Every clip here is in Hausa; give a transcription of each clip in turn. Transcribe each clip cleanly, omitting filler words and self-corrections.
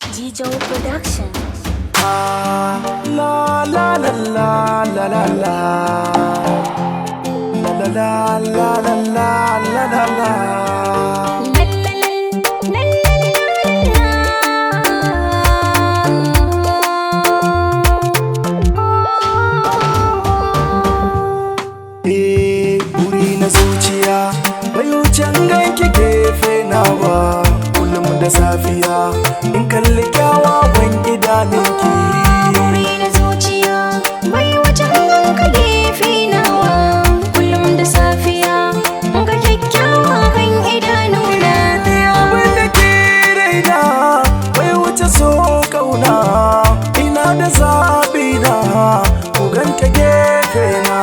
Gijo Production. La la la la la la la la la la la la la la la. Buri na zuciya bai wucen ganki gefe nawa kullum da safiya in kalli kyawawan idanunki. Buri na zuciya bai wucen ganka gefe nawa kullum da safiya in ga kyakkyawan idanuna. Abin da ke raina bai wuce so kauna, ina da zaɓi na ku ganka gefe na.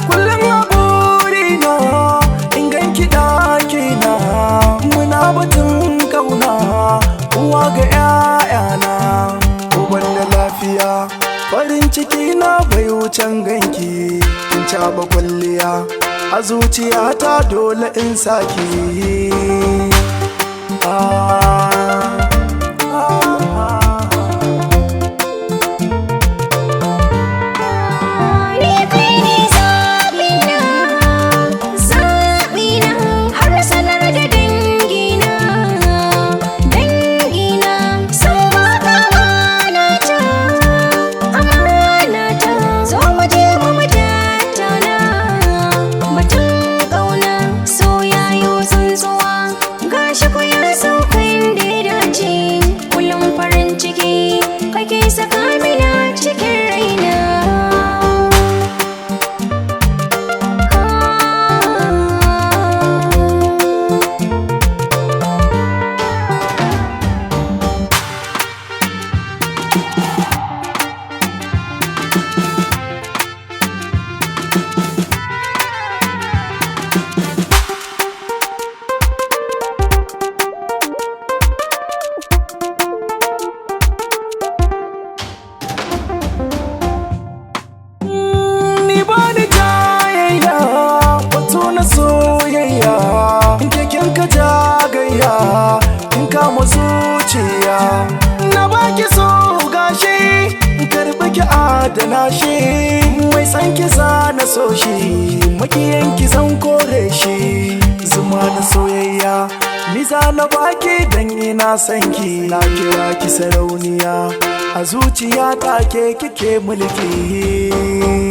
Kullum a burina in ganki ɗakina, muna batun kauna uwa ga 'ya'yana. Uban da lafiya farin ciki na bai wucen ganki, in caɓa kwalliya a zuciyata dole in saki. In kama zuciya na baki so gashi, in karɓi ki adana shi. Mai san ki na so shi, makiyan ki zan kore shi. Zuma na soyayya ni za na baki dan ina san ki. Na kira ki sarauniya a zuciya ta ke kike mulki.